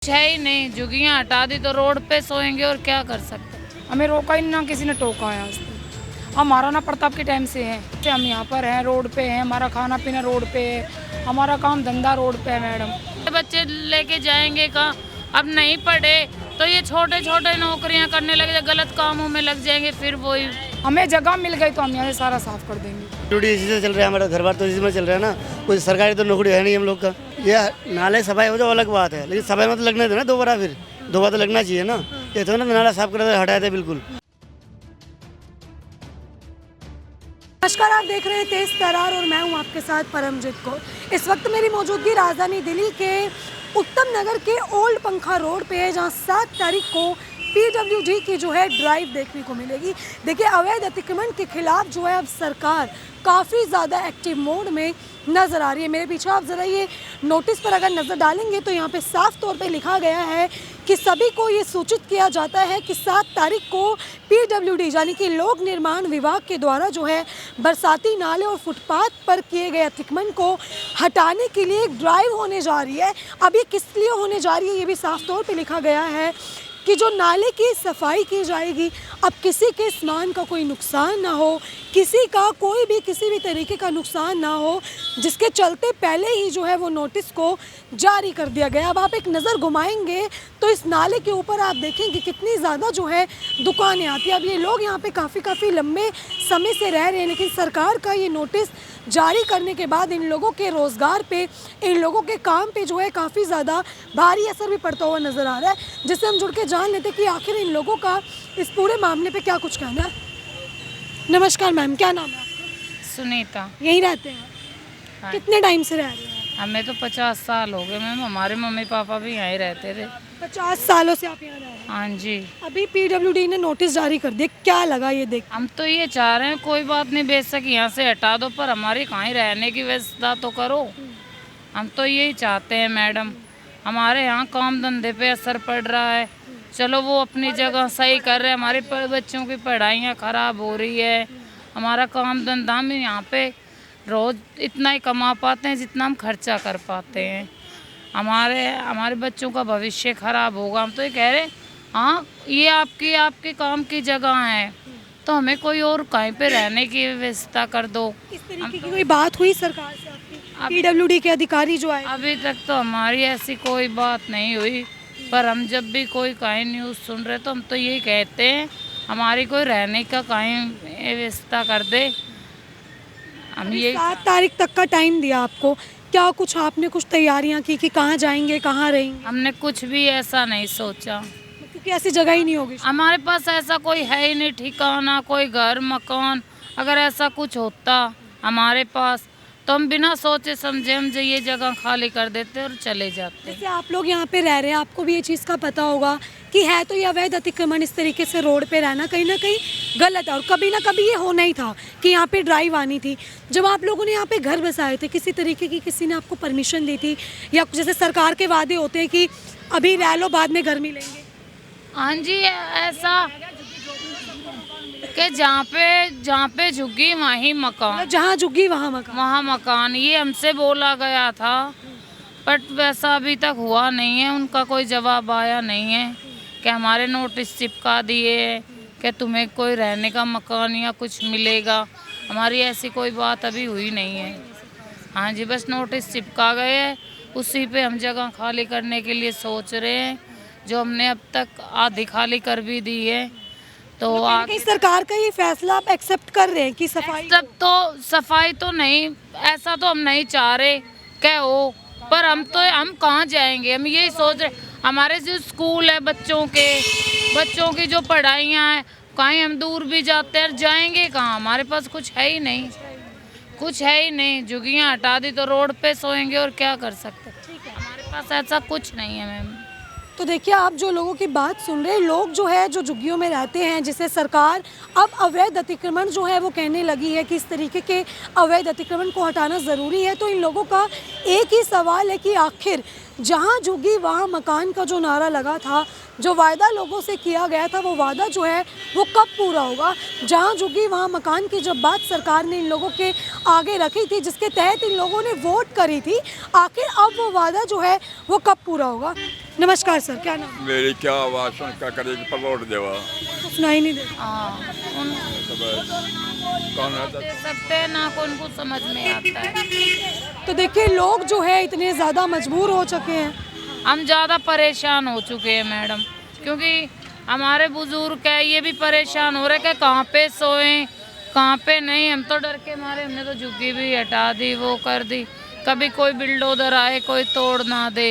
है ही नहीं, झुग्गियाँ हटा दी तो रोड पे सोएंगे और क्या कर सकते हैं। हमें रोका ही ना, किसी ने टोका है आज तक। हम महाराणा प्रताप के टाइम से हैं, हम यहाँ पर हैं, रोड पे हैं, हमारा खाना पीना रोड पे है, हमारा काम धंधा रोड पे है मैडम। बच्चे लेके जाएंगे कहाँ? अब नहीं पढ़े तो ये छोटे छोटे नौकरियां करने लगे, गलत कामों में लग जाएंगे, फिर वही। हमें जगह मिल गई तो हम यहाँ से सारा साफ कर देंगे। ड्यूटी इसी से चल रहा है, हमारा घर बार तो इसी में चल रहा है ना, कोई सरकारी तो नौकरी है नहीं हम लोग का। ये नाले सफाई हो जाए अलग बात है, लेकिन सफाई में तो लगने देना दोबारा, फिर दोबारा तो लगना चाहिए ना। ये तो ना नाला साफ कर हटाए थे बिल्कुल। नमस्कार, आप देख रहे हैं तेज तरार और मैं हूं आपके साथ परमजीत कौर। इस वक्त मेरी मौजूदगी राजधानी दिल्ली के उत्तम नगर के ओल्ड पंखा रोड पे है, जहां 7 तारीख को PWD की जो है ड्राइव देखने को मिलेगी। देखिए, अवैध अतिक्रमण के खिलाफ जो है अब सरकार काफ़ी ज़्यादा एक्टिव मोड में नज़र आ रही है। मेरे पीछे आप ज़रा ये नोटिस पर अगर नज़र डालेंगे तो यहाँ पे साफ तौर पे लिखा गया है कि सभी को ये सूचित किया जाता है कि 7 तारीख को PWD यानी कि लोक निर्माण विभाग के द्वारा जो है बरसाती नाले और फुटपाथ पर किए गए अतिक्रमण को हटाने के लिए एक ड्राइव होने जा रही है। अब ये किस लिए होने जा रही है ये भी साफ तौर पे लिखा गया है कि जो नाले की सफाई की जाएगी, अब किसी के सामान का कोई नुकसान ना हो, किसी का कोई भी किसी भी तरीके का नुकसान ना हो, जिसके चलते पहले ही जो है वो नोटिस को जारी कर दिया गया। अब आप एक नज़र घुमाएंगे तो इस नाले के ऊपर आप देखेंगे कितनी ज़्यादा जो है दुकानें आती हैं। अब ये लोग यहाँ पे काफ़ी लंबे समय से रह रहे हैं, लेकिन सरकार का ये नोटिस जारी करने के बाद इन लोगों के रोज़गार पे, इन लोगों के काम पे जो है काफ़ी ज़्यादा भारी असर भी पड़ता हुआ नज़र आ रहा है, जिससे हम जुड़ के जान लेते कि आखिर इन लोगों का इस पूरे मामले पे क्या कुछ कहना है। नमस्कार मैम, क्या नाम है आपका? सुनीता। यहीं रहते हैं? हाँ। कितने टाइम से रह रहे हैं? हमें तो 50 साल हो गए मैम, हमारे मम्मी पापा भी यहीं रहते थे। 50 सालों से आप यहाँ रह रहे हैं? हाँ जी। अभी PWD ने नोटिस जारी कर दिया, क्या लगा ये देख? हम तो ये चाह रहे हैं कोई बात नहीं, बेशक यहाँ से हटा दो, पर हमारी कहीं रहने की व्यवस्था तो करो। हम तो यही चाहते हैं मैडम, हमारे यहाँ काम धंधे पे असर पड़ रहा है। चलो वो अपनी जगह सही कर रहे हैं, हमारे बच्चों की पढ़ाइयाँ ख़राब हो रही है, हमारा काम धंधा हम यहाँ पे रोज़ इतना ही कमा पाते हैं जितना हम खर्चा कर पाते हैं। हमारे बच्चों का भविष्य ख़राब होगा। हम तो ये कह रहे हैं, हाँ ये आपके काम की जगह है, तो हमें कोई और कहीं पे रहने की व्यवस्था कर दो। इस तरीके की कोई बात हुई सरकार से आपकी? PWD के अधिकारी जो आए? अभी तक तो हमारी ऐसी कोई बात नहीं हुई, पर हम जब भी कोई कहीं न्यूज़ सुन रहे तो हम तो यही कहते हैं हमारी कोई रहने का कहीं व्यवस्था कर दे। हम ये 7 तारीख तक का टाइम दिया आपको, क्या कुछ आपने कुछ तैयारियां की कि कहाँ जाएंगे, कहाँ रहेंगे? हमने कुछ भी ऐसा नहीं सोचा, क्योंकि ऐसी जगह ही नहीं होगी। हमारे पास ऐसा कोई है ही नहीं ठिकाना, कोई घर मकान। अगर ऐसा कुछ होता हमारे पास तो हम बिना सोचे समझे हम जो ये जगह खाली कर देते और चले जाते। जैसे आप लोग यहाँ पे रह रहे हैं, आपको भी ये चीज़ का पता होगा कि है तो ये अवैध अतिक्रमण, इस तरीके से रोड पे रहना कहीं ना कहीं गलत है, और कभी ना कभी ये होना ही था कि यहाँ पे ड्राइव आनी थी। जब आप लोगों ने यहाँ पे घर बसाए थे, किसी तरीके की किसी ने आपको परमिशन दी थी, या जैसे सरकार के वादे होते हैं कि अभी रह लो बाद में घर मिलेंगे? हाँ जी, ऐसा कि जहाँ पे झुग्गी वहीं मकान, जहाँ झुग्गी वहाँ मकान। वहाँ मकान, ये हमसे बोला गया था, बट वैसा अभी तक हुआ नहीं है। उनका कोई जवाब आया नहीं है कि हमारे नोटिस चिपका दिए कि तुम्हें कोई रहने का मकान या कुछ मिलेगा। हमारी ऐसी कोई बात अभी हुई नहीं है। हाँ जी, बस नोटिस चिपका गए हैं, उसी पे हम जगह खाली करने के लिए सोच रहे हैं, जो हमने अब तक आधी खाली कर भी दी है। तो कहीं सरकार का ये फैसला आप एक्सेप्ट कर रहे हैं कि सफाई तो नहीं, ऐसा तो हम नहीं चाह रहे क्या हो, पर हम कहाँ जाएंगे। हम यही सोच रहे, हमारे जो स्कूल है बच्चों की जो पढ़ाइयाँ हैं, कहीं हम दूर भी जाते हैं, जाएंगे कहाँ? हमारे पास कुछ है ही नहीं, कुछ है ही नहीं। झुग्गियाँ हटा दी तो रोड पे सोएंगे और क्या कर सकते हैं। हमारे पास ऐसा कुछ नहीं है मैम। तो देखिए, आप जो लोगों की बात सुन रहे हैं, लोग जो है जो झुग्गियों में रहते हैं, जिसे सरकार अब अवैध अतिक्रमण जो है वो कहने लगी है कि इस तरीके के अवैध अतिक्रमण को हटाना ज़रूरी है। तो इन लोगों का एक ही सवाल है कि आखिर जहाँ झुग्गी वहाँ मकान का जो नारा लगा था, जो वायदा लोगों से किया गया था, वो वादा जो है वो कब पूरा होगा? जहाँ झुग्गी वहाँ मकान की जब बात सरकार ने इन लोगों के आगे रखी थी, जिसके तहत इन लोगों ने वोट करी थी, आखिर अब वो वादा जो है वो कब पूरा होगा? नमस्कार सर, क्या नाम? मेरी क्या आवाज सुन क्या करेगी पर लौट देवा आपको सुनाई नहीं देता। हाँ उन कौन है दे सकते हैं ना, को उनको समझ में आता है। तो देखिए लोग जो है इतने ज़्यादा मजबूर हो चुके हैं। हम ज़्यादा परेशान हो चुके हैं मैडम, क्योंकि हमारे बुजुर्ग है ये भी परेशान हो रहे कि कहाँ पे सोएं कहाँ पे नहीं। हम तो डर के मारे हमने तो झुग्गी भी हटा दी, वो कर दी, कभी कोई बिल्डोजर आए कोई तोड़ ना दे,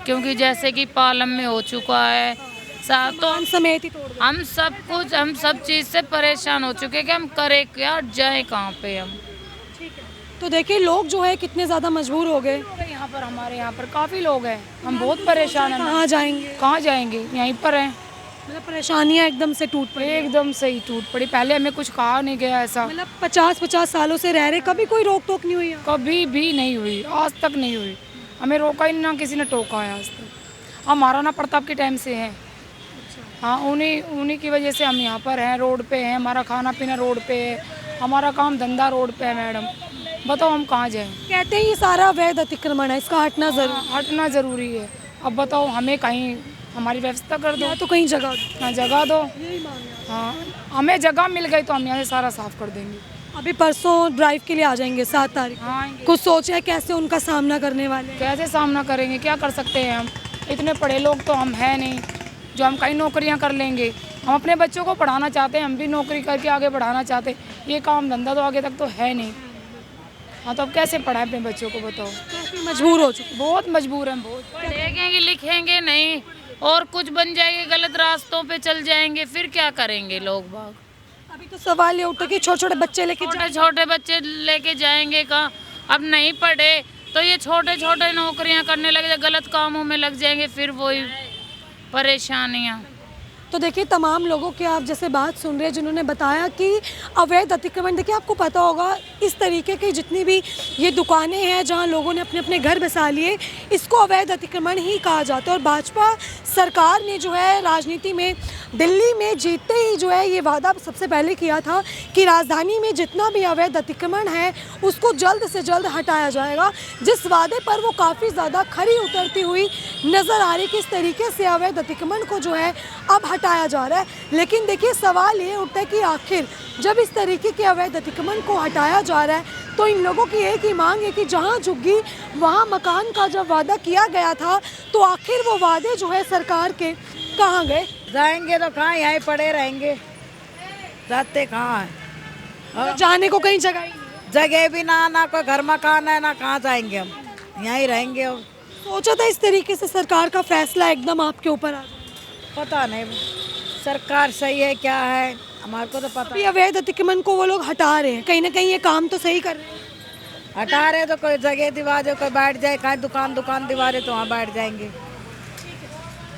क्योंकि जैसे कि पालम में हो चुका है तो हम समेत ही तोड़ दें। हम सब चीज़ से परेशान हो चुके हैं कि हम करें क्या, जाएं कहाँ पे हम। तो देखिए लोग जो है कितने ज़्यादा मजबूर हो गए। यहाँ पर हमारे यहाँ पर काफ़ी लोग हैं, हम बहुत परेशान हैं। कहाँ जाएंगे? कहाँ जाएंगे, यहीं पर हैं। मतलब परेशानियाँ एकदम से टूट पड़ी। एकदम से ही टूट पड़ी, पहले हमें कुछ कहा नहीं गया ऐसा, मतलब 50-50 सालों से रह रहे, कभी कोई रोक टोक नहीं हुई यहाँ? कभी भी नहीं हुई, आज तक नहीं हुई। हमें रोका ही ना, किसी ने टोका है आज तक। हम महाराणा प्रताप के टाइम से हैं। हाँ, उन्हीं की वजह से हम यहाँ पर हैं, रोड पे हैं, हमारा खाना पीना रोड पे है, हमारा काम धंधा रोड पे है मैडम। बताओ हम कहाँ जाएं? कहते हैं ये सारा अवैध अतिक्रमण है, इसका हटना जरूर। हटना ज़रूरी है। अब बताओ हमें कहीं हमारी व्यवस्था कर दो, या तो कहीं जगह दो। हाँ जगह दो। यही मांग है। हाँ हमें जगह मिल गई तो हम यहाँ से सारा साफ कर देंगे। अभी परसों ड्राइव के लिए आ जाएंगे 7 तारीख। हाँ कुछ सोचा है कैसे उनका सामना करने वाले हैं? कैसे सामना करेंगे, क्या कर सकते हैं हम, इतने पढ़े लोग तो हम हैं नहीं जो हम कई नौकरियां कर लेंगे। हम अपने बच्चों को पढ़ाना चाहते हैं, हम भी नौकरी करके आगे बढ़ाना चाहते हैं, ये काम धंधा तो आगे तक तो है नहीं। हाँ तो अब कैसे पढ़ाएं अपने बच्चों को, बताओ। काफी मजबूर हो चुके। बहुत मजबूर हैं, बहुत। पढ़ेंगे लिखेंगे नहीं और कुछ बन जाएंगे, गलत रास्तों पे चल जाएंगे, फिर क्या करेंगे लोग बाग। अभी तो सवाल ये उठा कि छोटे छोटे बच्चे लेके छोटे छोटे बच्चे लेके जाएंगे कहाँ। अब नहीं पढ़े तो ये छोटे छोटे नौकरियां करने लगे, गलत कामों में लग जाएंगे, फिर वही परेशानियां। तो देखिए तमाम लोगों की आप जैसे बात सुन रहे हैं जिन्होंने बताया कि अवैध अतिक्रमण, देखिए आपको पता होगा इस तरीके की जितनी भी ये दुकानें हैं जहां लोगों ने अपने अपने घर बसा लिए, इसको अवैध अतिक्रमण ही कहा जाता है। और भाजपा सरकार ने जो है राजनीति में दिल्ली में जीतते ही जो है ये वादा सबसे पहले किया था कि राजधानी में जितना भी अवैध अतिक्रमण है उसको जल्द से जल्द हटाया जाएगा, जिस वादे पर वो काफ़ी ज़्यादा खरी उतरती हुई नज़र आ रही कि इस तरीके से अवैध अतिक्रमण को जो है अब हटाया जा रहा है। लेकिन देखिए सवाल ये उठता है कि आखिर जब इस तरीके के अवैध अतिक्रमण को हटाया जा रहा है तो इन लोगों की एक ही मांग है कि जहाँ झुग्गी वहाँ मकान का जब वादा किया गया था तो आखिर वो वादे जो है सरकार के कहाँ गए? जाएंगे तो कहाँ, यहीं पड़े रहेंगे, जाते कहाँ हैं? तो जाने को कहीं जगह ही नहीं। जगह भी ना कोई घर मकान है ना, कहाँ जाएंगे हम, यहीं रहेंगे। और सोचा था इस तरीके से सरकार का फैसला एकदम आपके ऊपर आ जाए? पता नहीं सरकार सही है क्या है, हमारे को तो पता। अभी अवैध अतिक्रमण को वो लोग हटा रहे हैं, कहीं ना कहीं ये काम तो सही कर रहे हैं। हटा रहे तो कोई जगह दिवा दे, कोई बैठ जाए, कहीं दुकान दिवा रहे तो वहाँ बैठ जाएंगे।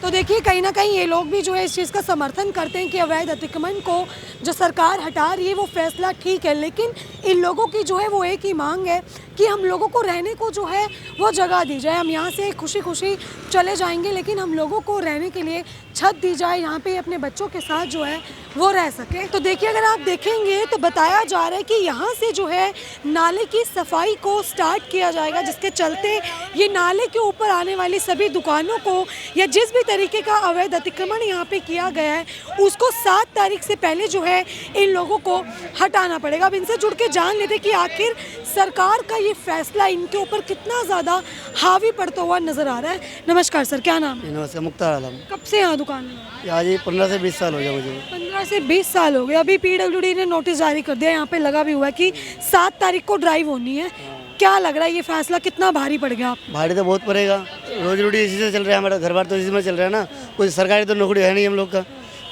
तो देखिए कहीं ना कहीं ये लोग भी जो है इस चीज़ का समर्थन करते हैं कि अवैध अतिक्रमण को जो सरकार हटा रही है वो फैसला ठीक है, लेकिन इन लोगों की जो है वो एक ही मांग है कि हम लोगों को रहने को जो है वो जगह दी जाए। हम यहाँ से खुशी खुशी चले जाएंगे लेकिन हम लोगों को रहने के लिए छत दी जाए, यहाँ पे अपने बच्चों के साथ जो है वो रह सके। तो देखिए अगर आप देखेंगे तो बताया जा रहा है कि यहाँ से जो है नाले की सफाई को स्टार्ट किया जाएगा, जिसके चलते ये नाले के ऊपर आने वाली सभी दुकानों को या जिस भी तरीके का अवैध अतिक्रमण यहाँ पे किया गया है उसको 7 तारीख से पहले जो है इन लोगों को हटाना पड़ेगा। अब इनसे जुड़ के जान लेते कि आखिर सरकार का ये फैसला इनके ऊपर कितना ज़्यादा हावी पड़ता हुआ नजर आ रहा है। नमस्कार सर, क्या नाम है? नमस्कार, मुख्तार आलम। कब से यहाँ दुकान है? आज ये 15 से 20 साल हो गया मुझे। 15 से 20 साल हो गए। अभी PWD ने नोटिस जारी कर दिया, यहाँ पे लगा भी हुआ है कि 7 तारीख को ड्राइव होनी है। क्या लग रहा है ये फैसला कितना भारी पड़ गया आपको? भारी तो बहुत पड़ेगा, रोज रोटी इसी से चल रहा है, हमारा घर बार तो इसी में चल रहा है ना, कोई सरकारी तो नौकरी है नहीं हम लोग का,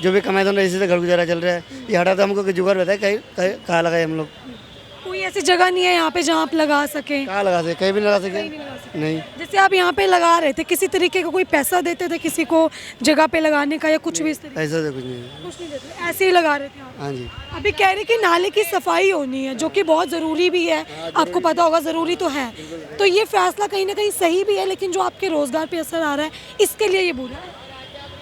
जो भी कमाए तो इसी से घर गुजारा चल रहा है। ये हटा तो हमको जुगाड़ रहता है, कहीं कहाँ लगाए हम लोग, कोई ऐसी जगह नहीं है यहाँ पे जहाँ आप लगा सकें? कहाँ लगा सके, कहीं भी लगा सके नहीं। जैसे आप यहाँ पे लगा रहे थे, किसी तरीके का कोई पैसा देते थे किसी को जगह पे लगाने का या कुछ भी इस तरीके? ऐसा तो कुछ नहीं है। कुछ नहीं देते, ऐसे ही लगा रहे थे आप? हाँ जी। अभी कह रहे कि नाले की सफाई होनी है जो कि बहुत ज़रूरी भी है, आपको पता होगा ज़रूरी तो है। तो ये फैसला कहीं ना कहीं सही भी है, लेकिन जो आपके रोज़गार पे असर आ रहा है इसके लिए ये बुरा है।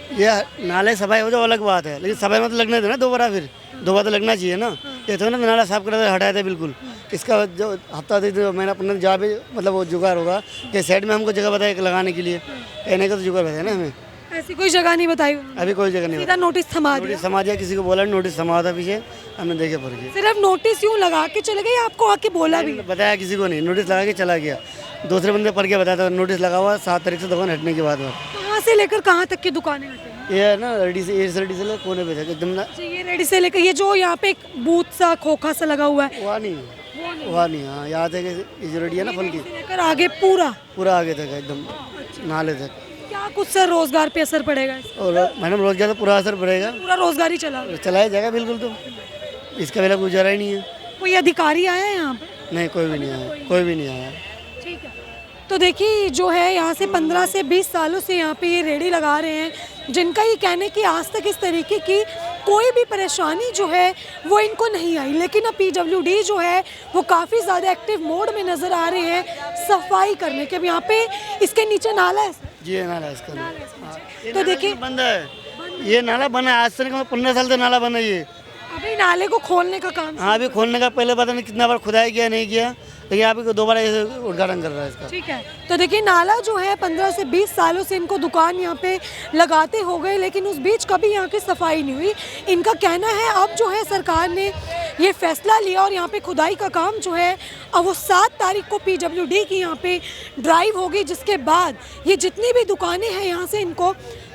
ये नाले सफाई हो जाए अलग बात है, लेकिन सफाई में तो लगने देना दोबारा, फिर दोबारा तो लगना चाहिए ना। ये तो ना नाला साफ कर हटाए थे बिल्कुल। इसका जो हफ्ता महीना 15 जहाँ भी मतलब वो जुगाड़ होगा कि साइड में हमको जगह बताया लगाने के लिए, कहने का तो जुगाड़ बताया ना हमें। ऐसी कोई जगह नहीं बताई उन्होंने? अभी कोई जगह नहीं सीधा नोटिस थमा दिया? नोटिस थमा दिया, किसी को बोला नोटिस थमा था पीछे, हमने देखे पड़ गए। सिर्फ नोटिस यूं लगा के चले गए या आपको आके बोला भी? बताया किसी को नहीं, नोटिस लगा के चला गया। दूसरे बंदे पढ़ के बताया था नोटिस लगा हुआ 7 तारीख से दुकान हटने के बाद। कहाँ से लेकर कहाँ तक की दुकानें हटेंगी? ये है ना रेडी से कोने पे था एकदम ना, ये रेडी से लेकर ये जो यहाँ पे एक बूथ सा खोखा सा लगा हुआ है वहाँ नहीं। हाँ यहाँ तक ये जो रेडी है ना फल की, लेकर आगे पूरा आगे तक एकदम नाले तक। क्या कुछ सर रोजगार पे असर पड़ेगा इससे? और मैडम रोजगार तो पूरा असर पड़ेगा, पूरा रोजगार ही चलाया जाएगा बिल्कुल। तो इसका बिना गुजारा ही नहीं है। कोई अधिकारी आया है यहाँ पे? नहीं, कोई भी नहीं आया। ठीक है, तो देखिए जो है यहाँ से 15 से 20 सालों से यहाँ पे ये रेडी लगा रहे हैं, जिनका ये कहने की आज तक इस तरीके की कोई भी परेशानी जो है वो इनको नहीं आई। लेकिन अब PWD जो है वो काफ़ी ज़्यादा एक्टिव मोड में नज़र आ रहे हैं सफाई करने के। अब यहाँ पे इसके नीचे नाला है जी, नाला इसका तो देखिए बंद है, ये नाला बना है आज से 15 साल से नाला बना है ये। अभी नाले को खोलने का काम? हाँ, अभी खोलने का पहले पता नहीं कितना बार खुदाई किया नहीं किया, लेकिन यहाँ पे दोबारा उद्घाटन कर रहा है इसका। ठीक है, तो देखिए नाला जो है 15 से 20 सालों से इनको दुकान यहाँ पे लगाते हो गए, लेकिन उस बीच कभी यहाँ की सफाई नहीं हुई। इनका कहना है अब जो है सरकार ने ये फैसला लिया और यहाँ पे खुदाई का काम जो है अब वो 7 तारीख को PWD की यहाँ पे ड्राइव होगी, जिसके बाद ये जितनी भी दुकानें हैं यहाँ से इनको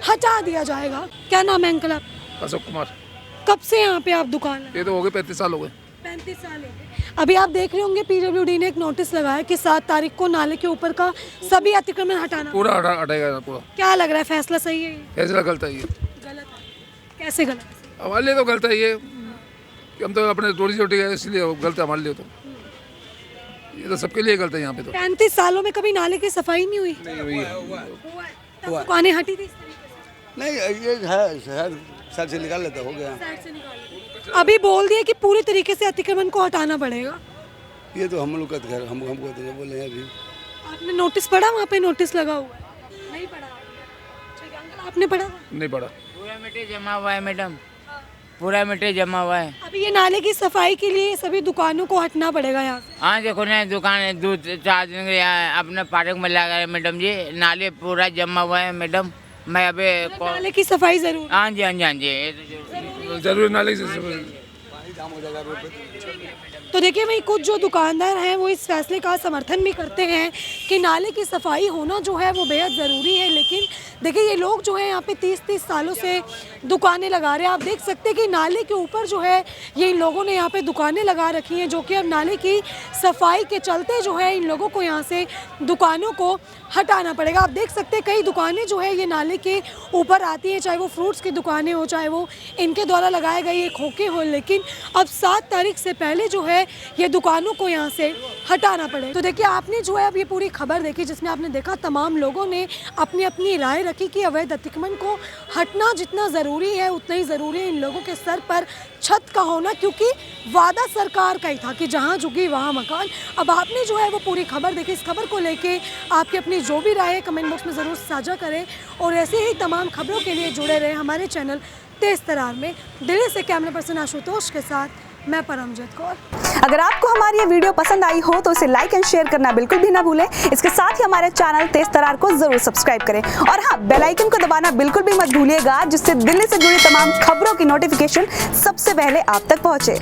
हटा दिया जाएगा। क्या नाम है अंकल आप? अशोक कुमार। कब से यहाँ पे आप दुकान लगाए? ये तो हो गए 35 साल हो गए। 35 साल हो गए। अभी आप देख रहे होंगे PWD ने एक नोटिस लगाया कि 7 तारीख को नाले के ऊपर का सभी अतिक्रमण हटाना। पूरा हटाएगा पूरा। क्या लग रहा है फैसला सही है? फैसला गलत है ये। गलत है? कैसे गलत? हमारे लिए तो गलत है ये, कि हम तो अपने रोटी रोटी है इसलिए गलत है हमारे लिए। तो ये तो सबके लिए गलत है यहाँ पे। तो 35 सालों में कभी नाले की सफाई नहीं हुई? नहीं हुई है। तब दुकानें हटी थी इस तरीके नहीं, ये है साइड से निकाल लेता, हो गया। से? अभी बोल दिया कि पूरी तरीके से अतिक्रमण को हटाना पड़ेगा। ये तो हम लोग का घर हमको बोले हैं अभी। आपने नोटिस पढ़ा? वहाँ पे नोटिस लगा हुआ है? नहीं पढ़ा? ठीक है अंकल, आपने पढ़ा? नहीं पड़ा। पूरा मिट्टी जमा हुआ है मैडम, पूरा मिट्टी जमा हुआ है। अभी ये नाले की सफाई के लिए सभी दुकानों को हटना पड़ेगा यहाँ से। हाँ देखो ना, दुकान दूध 4 दिन के यहाँ अपने पार्क में लगा है मैडम जी, नाले पूरा जमा हुआ है मैडम। मैं अभी नाले की सफाई जरूर। हाँ जी हाँ जी हाँ जी, ये तो जरूर नाले से तो देखिए भाई कुछ जो दुकानदार हैं वो इस फैसले का समर्थन भी करते हैं कि नाले की सफाई होना जो है वो बेहद ज़रूरी है। लेकिन देखिए ये लोग जो है यहाँ पे 30-30 सालों से दुकानें लगा रहे हैं। आप देख सकते हैं कि नाले के ऊपर जो है ये इन लोगों ने यहाँ पे दुकानें लगा रखी हैं, जो कि अब नाले की सफाई के चलते जो है इन लोगों को यहाँ से दुकानों को हटाना पड़ेगा। आप देख सकते हैं कई दुकानें जो है ये नाले के ऊपर आती हैं, चाहे वो फ्रूट्स की दुकानें हो, चाहे वो इनके द्वारा लगाए गए ये खोखे हो। लेकिन अब 7 तारीख से पहले जो है ये दुकानों को यहाँ से हटाना पड़ेगा। तो देखिए आपने जो है अब ये पूरी खबर देखी, जिसमें आपने देखा तमाम लोगों ने अपनी अपनी राय रखी कि अवैध अतिक्रमण को हटना जितना ज़रूरी है उतना ही ज़रूरी है इन लोगों के सर पर छत का होना, क्योंकि वादा सरकार का ही था कि जहाँ झुकी वहाँ मकान। अब आपने जो है वो पूरी खबर देखी। इस खबर को लेके आपकी अपनी जो भी राय है कमेंट बॉक्स में ज़रूर साझा करें और ऐसे ही तमाम खबरों के लिए जुड़े रहें हमारे चैनल तेज तरार में। दिल्ली से कैमरा पर्सन आशुतोष के साथ मैं परमजीत कौर। अगर आपको हमारी ये वीडियो पसंद आई हो तो इसे लाइक एंड शेयर करना बिल्कुल भी ना भूलें। इसके साथ ही हमारे चैनल तेज तरार को जरूर सब्सक्राइब करें और हाँ, बेल आइकन को दबाना बिल्कुल भी मत भूलिएगा, जिससे दिल्ली से जुड़ी तमाम खबरों की नोटिफिकेशन सबसे पहले आप तक पहुंचे।